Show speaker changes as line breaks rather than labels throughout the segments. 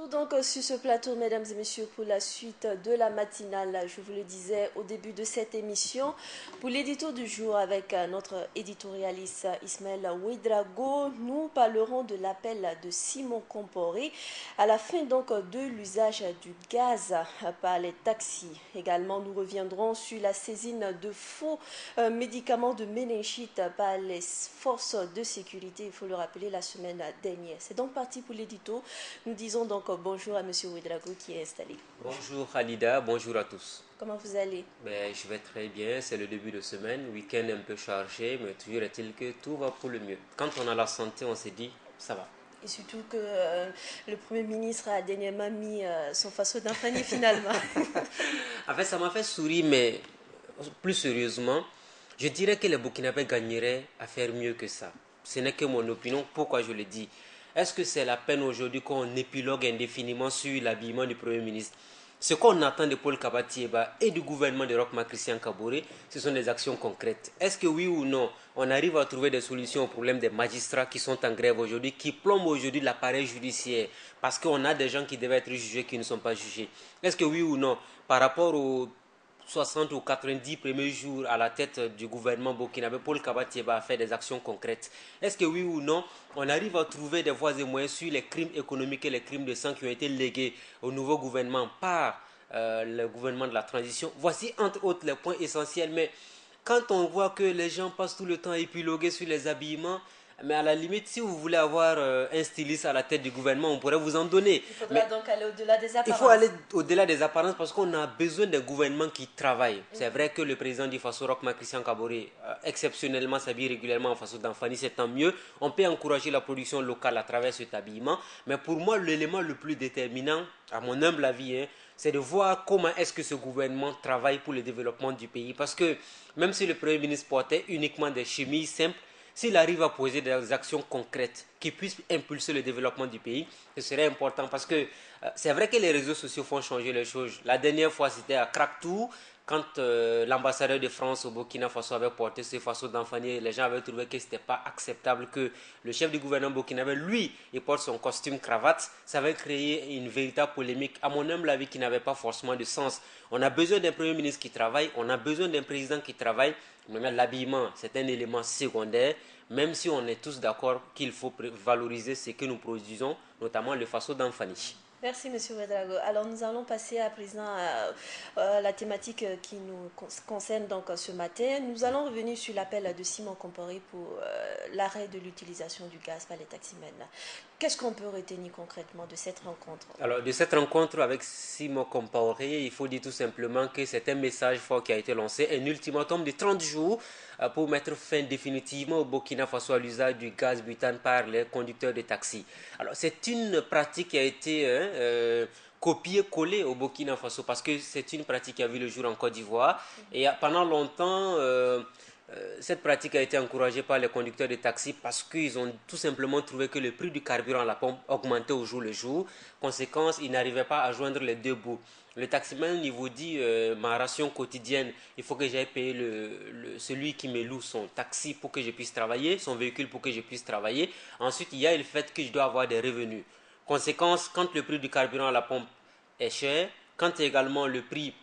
retour donc sur ce plateau, mesdames et messieurs, pour la suite de la matinale. Je vous le disais au début de cette émission, pour l'édito du jour avec notre éditorialiste Ismaël Ouedraogo, nous parlerons de l'appel de Simon Comporé à la fin donc de l'usage du gaz par les taxis. Également, nous reviendrons sur la saisine de faux médicaments de méningite par les forces de sécurité, il faut le rappeler, la semaine dernière. C'est donc parti pour l'édito. Nous disons donc bonjour à M. Ouedraogo qui est installé.
Bonjour Khalida, bonjour à tous.
Comment vous allez?
Je vais très bien, c'est le début de semaine, week-end un peu chargé, mais toujours est-il que tout va pour le mieux. Quand on a la santé, on se dit, ça va.
Et surtout que le Premier ministre a dernièrement mis son faso d'Anfani finalement.
En fait, ça m'a fait sourire, mais plus sérieusement, je dirais que les Burkinabés gagneraient à faire mieux que ça. Ce n'est que mon opinion, pourquoi je le dis. Est-ce que c'est la peine aujourd'hui qu'on épilogue indéfiniment sur l'habillement du Premier ministre? Ce qu'on attend de Paul Kabatieba et du gouvernement de Roch Marc Christian Kaboré, ce sont des actions concrètes. Est-ce que oui ou non, on arrive à trouver des solutions au problème des magistrats qui sont en grève aujourd'hui, qui plombent aujourd'hui l'appareil judiciaire, parce qu'on a des gens qui devaient être jugés qui ne sont pas jugés? Est-ce que oui ou non, par rapport aux 60 ou 90 premiers jours à la tête du gouvernement burkinabé, Paul Kabatieba a fait des actions concrètes? Est-ce que oui ou non, on arrive à trouver des voies et moyens sur les crimes économiques et les crimes de sang qui ont été légués au nouveau gouvernement par le gouvernement de la transition? Voici entre autres les points essentiels. Mais quand on voit que les gens passent tout le temps à épiloguer sur les habillements, mais à la limite, si vous voulez avoir un styliste à la tête du gouvernement, on pourrait vous en donner.
Il faudra donc aller au-delà des apparences.
Il faut aller au-delà des apparences parce qu'on a besoin d'un gouvernement qui travaille. C'est vrai que le président du Faso, Roch Marc Christian Kaboré, exceptionnellement s'habille régulièrement en Faso d'Anfani, c'est tant mieux. On peut encourager la production locale à travers cet habillement. Mais pour moi, l'élément le plus déterminant, à mon humble avis, c'est de voir comment est-ce que ce gouvernement travaille pour le développement du pays. Parce que même si le Premier ministre portait uniquement des chemises simples, s'il arrive à poser des actions concrètes qui puissent impulser le développement du pays, ce serait important parce que c'est vrai que les réseaux sociaux font changer les choses. La dernière fois, c'était à Cracktou, quand l'ambassadeur de France au Burkina Faso avait porté ce faso d'Anfani, les gens avaient trouvé que ce n'était pas acceptable que le chef du gouvernement burkinabé, lui, il porte son costume cravate. Ça avait créé une véritable polémique, à mon humble avis, qui n'avait pas forcément de sens. On a besoin d'un premier ministre qui travaille, on a besoin d'un président qui travaille. Mais l'habillement, c'est un élément secondaire, même si on est tous d'accord qu'il faut valoriser ce que nous produisons, notamment le faso d'Anfani.
Merci, M. Ouedraogo. Alors, nous allons passer à présent à la thématique qui nous concerne donc ce matin. Nous allons revenir sur l'appel de Simon Comporé pour l'arrêt de l'utilisation du gaz par les taximens. Qu'est-ce qu'on peut retenir concrètement de cette rencontre?
Alors, de cette rencontre avec Simon Comporé, il faut dire tout simplement que c'est un message fort qui a été lancé, un ultimatum de 30 jours pour mettre fin définitivement au Burkina Faso à l'usage du gaz butane par les conducteurs de taxi. Alors, c'est une pratique qui a été copier-coller au Burkina Faso parce que c'est une pratique qui a vu le jour en Côte d'Ivoire. Et pendant longtemps, cette pratique a été encouragée par les conducteurs de taxi parce qu'ils ont tout simplement trouvé que le prix du carburant à la pompe augmentait au jour le jour. Conséquence, ils n'arrivaient pas à joindre les deux bouts. Le taximan, il vous dit, ma ration quotidienne, il faut que j'aille payer celui qui me loue son taxi pour que je puisse travailler, son véhicule pour que je puisse travailler. Ensuite, il y a le fait que je dois avoir des revenus. Conséquence, quand le prix du carburant à la pompe est cher, quand également le prix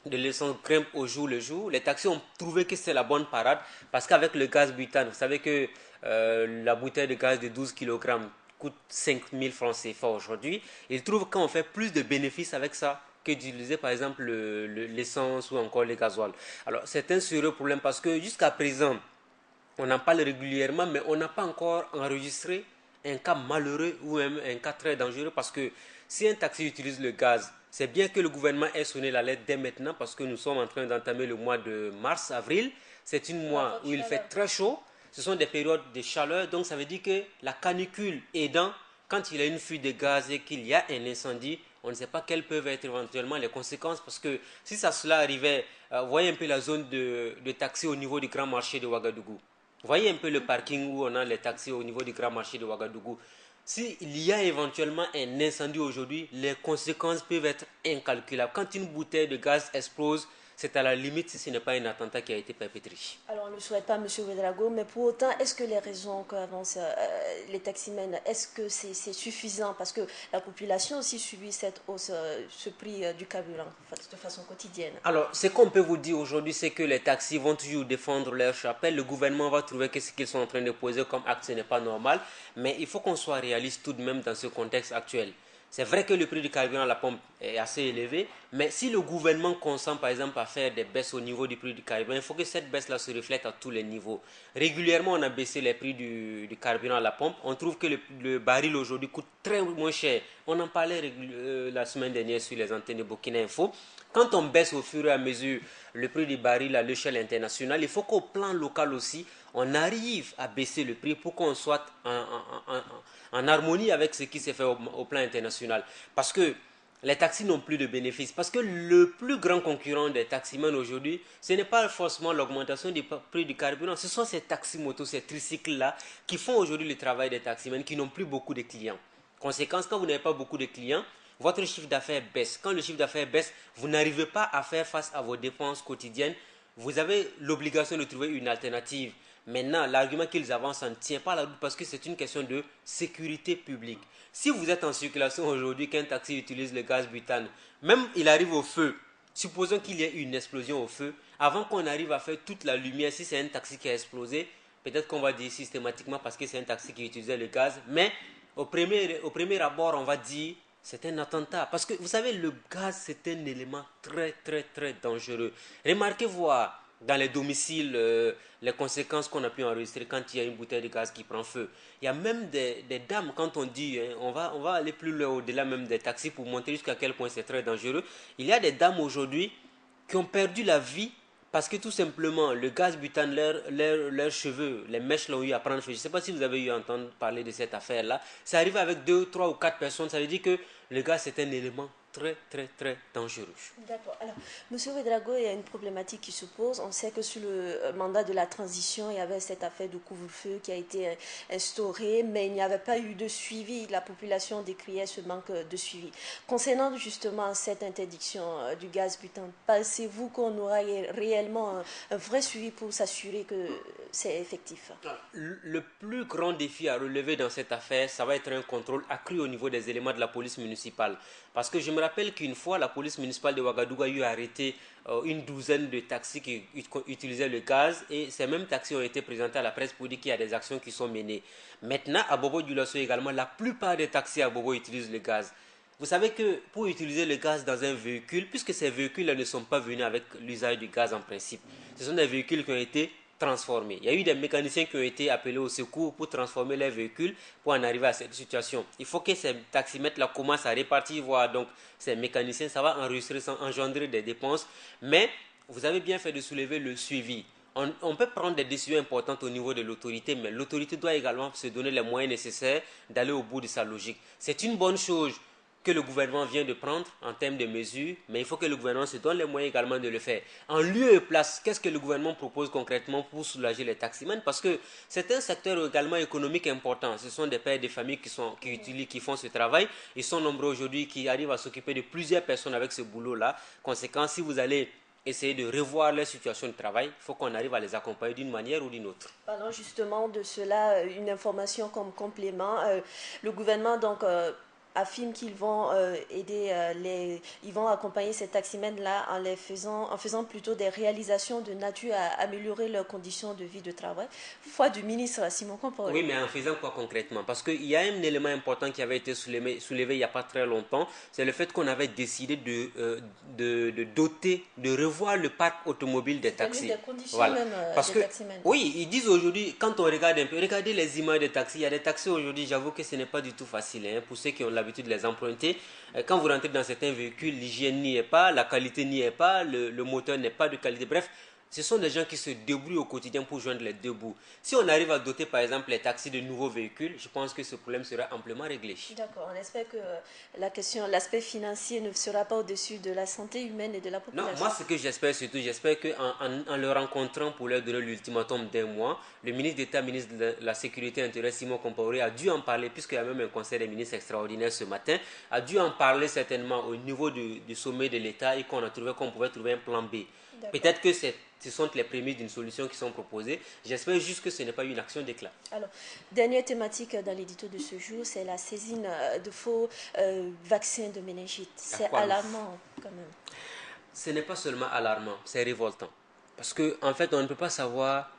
de l'essence grimpe au jour le jour, les taxis ont trouvé que c'est la bonne parade parce qu'avec le gaz butane, vous savez que la bouteille de gaz de 12 kg coûte 5 000 francs CFA aujourd'hui. Ils trouvent qu'on fait plus de bénéfices avec ça que d'utiliser par exemple l'essence ou encore le gasoil. Alors c'est un sérieux problème parce que jusqu'à présent, on en parle régulièrement, mais on n'a pas encore enregistré un cas malheureux ou même un cas très dangereux parce que si un taxi utilise le gaz, c'est bien que le gouvernement ait sonné l'alerte dès maintenant parce que nous sommes en train d'entamer le mois de mars, avril. C'est un mois où il fait très chaud. Ce sont des périodes de chaleur, donc ça veut dire que la canicule aidant, quand il y a une fuite de gaz et qu'il y a un incendie, on ne sait pas quelles peuvent être éventuellement les conséquences parce que si cela arrivait, voyez un peu la zone de taxi au niveau du grand marché de Ouagadougou. Voyez un peu le parking où on a les taxis au niveau du grand marché de Ouagadougou. S'il y a éventuellement un incendie aujourd'hui, les conséquences peuvent être incalculables. Quand une bouteille de gaz explose, c'est à la limite si ce n'est pas un attentat qui a été perpétré.
Alors, on ne le souhaite pas, M. Ouedraogo, mais pour autant, est-ce que les raisons qu'avancent les taximens, est-ce que c'est suffisant? Parce que la population aussi subit cette hausse, ce prix du carburant de façon quotidienne.
Alors, ce qu'on peut vous dire aujourd'hui, c'est que les taxis vont toujours défendre leur chapelle. Le gouvernement va trouver que ce qu'ils sont en train de poser comme acte, ce n'est pas normal. Mais il faut qu'on soit réaliste tout de même dans ce contexte actuel. C'est vrai que le prix du carburant à la pompe est assez élevé, mais si le gouvernement consent par exemple à faire des baisses au niveau du prix du carburant, il faut que cette baisse-là se reflète à tous les niveaux. Régulièrement, on a baissé les prix du carburant à la pompe. On trouve que le baril aujourd'hui coûte très moins cher. On en parlait la semaine dernière sur les antennes de Burkina Info. Quand on baisse au fur et à mesure le prix du baril à l'échelle internationale, il faut qu'au plan local aussi, on arrive à baisser le prix pour qu'on soit en harmonie avec ce qui s'est fait au plan international. Parce que les taxis n'ont plus de bénéfices. Parce que le plus grand concurrent des taximans aujourd'hui, ce n'est pas forcément l'augmentation du prix du carburant. Ce sont ces taxis-motos, ces tricycles-là qui font aujourd'hui le travail des taximans qui n'ont plus beaucoup de clients. Conséquence, quand vous n'avez pas beaucoup de clients, votre chiffre d'affaires baisse. Quand le chiffre d'affaires baisse, vous n'arrivez pas à faire face à vos dépenses quotidiennes. Vous avez l'obligation de trouver une alternative. Maintenant, l'argument qu'ils avancent ne tient pas la route parce que c'est une question de sécurité publique. Si vous êtes en circulation aujourd'hui, qu'un taxi utilise le gaz butane, même il arrive au feu, supposons qu'il y ait une explosion au feu, avant qu'on arrive à faire toute la lumière, si c'est un taxi qui a explosé, peut-être qu'on va dire systématiquement parce que c'est un taxi qui utilisait le gaz, mais au premier abord, on va dire c'est un attentat. Parce que vous savez, le gaz, c'est un élément très, très, très dangereux. Remarquez-vous dans les domiciles les conséquences qu'on a pu enregistrer quand il y a une bouteille de gaz qui prend feu. Il y a même des dames, quand on dit, hein, on va aller plus loin au-delà même des taxis pour montrer jusqu'à quel point c'est très dangereux. Il y a des dames aujourd'hui qui ont perdu la vie parce que tout simplement, le gaz butane, leurs cheveux, les mèches l'ont eu à prendre feu. Je ne sais pas si vous avez eu à entendre parler de cette affaire-là. Ça arrive avec 2, 3 ou 4 personnes. Ça veut dire que le gaz, c'est un élément très, très, très dangereux.
D'accord. Alors, Monsieur Ouedraogo, il y a une problématique qui se pose. On sait que sur le mandat de la transition, il y avait cette affaire de couvre-feu qui a été instaurée, mais il n'y avait pas eu de suivi. La population décriait ce manque de suivi. Concernant justement cette interdiction du gaz butane, pensez-vous qu'on aura réellement un vrai suivi pour s'assurer que c'est effectif?
Le plus grand défi à relever dans cette affaire, ça va être un contrôle accru au niveau des éléments de la police municipale. Parce que je me rappelle qu'une fois, la police municipale de Ouagadougou a eu arrêté une douzaine de taxis qui utilisaient le gaz et ces mêmes taxis ont été présentés à la presse pour dire qu'il y a des actions qui sont menées. Maintenant, à Bobo-Dioulasso également, la plupart des taxis à Bobo utilisent le gaz. Vous savez que pour utiliser le gaz dans un véhicule, puisque ces véhicules ne sont pas venus avec l'usage du gaz en principe, ce sont des véhicules qui ont été transformés. Il y a eu des mécaniciens qui ont été appelés au secours pour transformer les véhicules pour en arriver à cette situation. Il faut que ces taximètres-là commencent à répartir, voir donc ces mécaniciens, ça va enregistrer, ça engendrer des dépenses, mais vous avez bien fait de soulever le suivi. On peut prendre des décisions importantes au niveau de l'autorité, mais l'autorité doit également se donner les moyens nécessaires d'aller au bout de sa logique. C'est une bonne chose que le gouvernement vient de prendre en termes de mesures, mais il faut que le gouvernement se donne les moyens également de le faire. En lieu et place, qu'est-ce que le gouvernement propose concrètement pour soulager les taximans? Parce que c'est un secteur également économique important. Ce sont des pères de famille qui font ce travail. Ils sont nombreux aujourd'hui qui arrivent à s'occuper de plusieurs personnes avec ce boulot-là. Conséquence, si vous allez essayer de revoir leur situation de travail, il faut qu'on arrive à les accompagner d'une manière ou d'une autre.
Parlons justement de cela, une information comme complément. Le gouvernement donc affirme qu'ils vont ils vont accompagner ces taximens-là en faisant plutôt des réalisations de nature à améliorer leurs conditions de vie de travail. Foi du ministre Simon Compaoré.
Oui, mais en faisant quoi concrètement? Parce qu'il y a un élément important qui avait été soulevé il n'y a pas très longtemps, c'est le fait qu'on avait décidé de doter, de revoir le parc automobile des taxis.
Des conditions
voilà.
même
Parce
des
que,
taximens.
oui, ils disent aujourd'hui, quand on regarde un peu, regardez les images des taxis. Il y a des taxis aujourd'hui, j'avoue que ce n'est pas du tout facile hein, pour ceux qui ont l'habitude de les emprunter. Quand vous rentrez dans certains véhicules, l'hygiène n'y est pas, la qualité n'y est pas, le moteur n'est pas de qualité. Bref, Ce sont des gens qui se débrouillent au quotidien pour joindre les deux bouts. Si on arrive à doter par exemple les taxis de nouveaux véhicules, je pense que ce problème sera amplement réglé.
D'accord, on espère que l'aspect financier ne sera pas au-dessus de la santé humaine et de la
Non,
population.
moi ce que j'espère surtout, j'espère qu'en le rencontrant pour leur donner l'ultimatum d'un mois, le ministre d'État, ministre de la Sécurité intérieure, Simon Compaoré, a dû en parler, puisqu'il y a même un conseil des ministres extraordinaire ce matin, a dû en parler certainement au niveau du sommet de l'État et qu'on pouvait trouver un plan B. Peut-être que ce sont les prémices d'une solution qui sont proposées. J'espère juste que ce n'est pas une action d'éclat.
Alors, dernière thématique dans l'édito de ce jour, c'est la saisine de faux vaccins de méningite. C'est alarmant quand même.
Ce n'est pas seulement alarmant, c'est révoltant. Parce qu'en fait, on ne peut pas savoir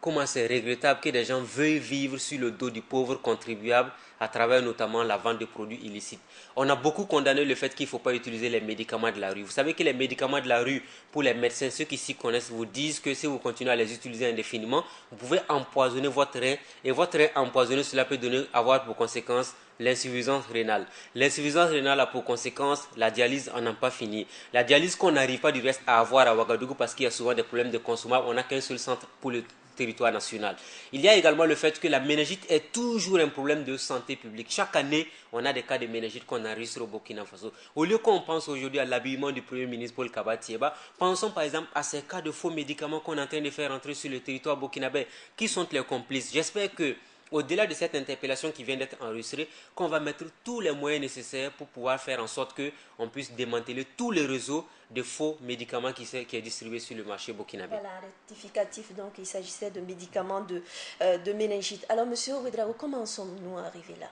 comment c'est regrettable que des gens veuillent vivre sur le dos du pauvre contribuable à travers notamment la vente de produits illicites. On a beaucoup condamné le fait qu'il ne faut pas utiliser les médicaments de la rue. Vous savez que les médicaments de la rue, pour les médecins, ceux qui s'y connaissent, vous disent que si vous continuez à les utiliser indéfiniment, vous pouvez empoisonner votre rein. Et votre rein empoisonné, cela peut avoir pour conséquence l'insuffisance rénale. L'insuffisance rénale a pour conséquence la dialyse, on n'a pas fini. La dialyse qu'on n'arrive pas du reste à avoir à Ouagadougou parce qu'il y a souvent des problèmes de consommables, on n'a qu'un seul centre pour le territoire national. Il y a également le fait que la méningite est toujours un problème de santé publique. Chaque année, on a des cas de méningite qu'on enregistre au Burkina Faso. Au lieu qu'on pense aujourd'hui à l'habillement du Premier ministre Paul Kabatieba, pensons par exemple à ces cas de faux médicaments qu'on est en train de faire entrer sur le territoire burkinabé. Qui sont les complices? J'espère que au-delà de cette interpellation qui vient d'être enregistrée, qu'on va mettre tous les moyens nécessaires pour pouvoir faire en sorte qu'on puisse démanteler tous les réseaux de faux médicaments qui est distribué sur le marché burkinabé.
Voilà, rectificatif, donc il s'agissait de médicaments de méningite. Alors, monsieur Ouedraogo, comment sommes-nous arrivés là?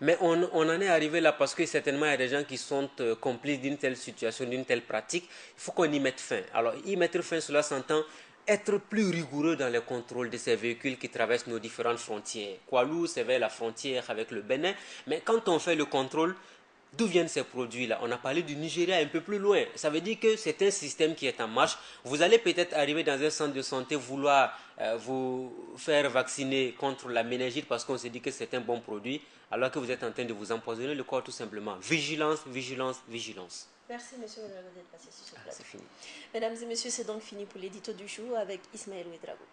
Mais on en est arrivé là parce que certainement il y a des gens qui sont complices d'une telle situation, d'une telle pratique. Il faut qu'on y mette fin. Alors, y mettre fin, cela s'entend être plus rigoureux dans le contrôle de ces véhicules qui traversent nos différentes frontières. Koualou, c'est vers la frontière avec le Bénin, mais quand on fait le contrôle, d'où viennent ces produits-là? On a parlé du Nigeria un peu plus loin. Ça veut dire que c'est un système qui est en marche. Vous allez peut-être arriver dans un centre de santé, vouloir vous faire vacciner contre la méningite parce qu'on s'est dit que c'est un bon produit, alors que vous êtes en train de vous empoisonner le corps tout simplement. Vigilance, vigilance, vigilance.
Merci, monsieur Ouedraogo, d'être passé sur ce plateau.
C'est fini.
Mesdames et messieurs, c'est donc fini pour l'édito du jour avec Ismaël Ouedraogo.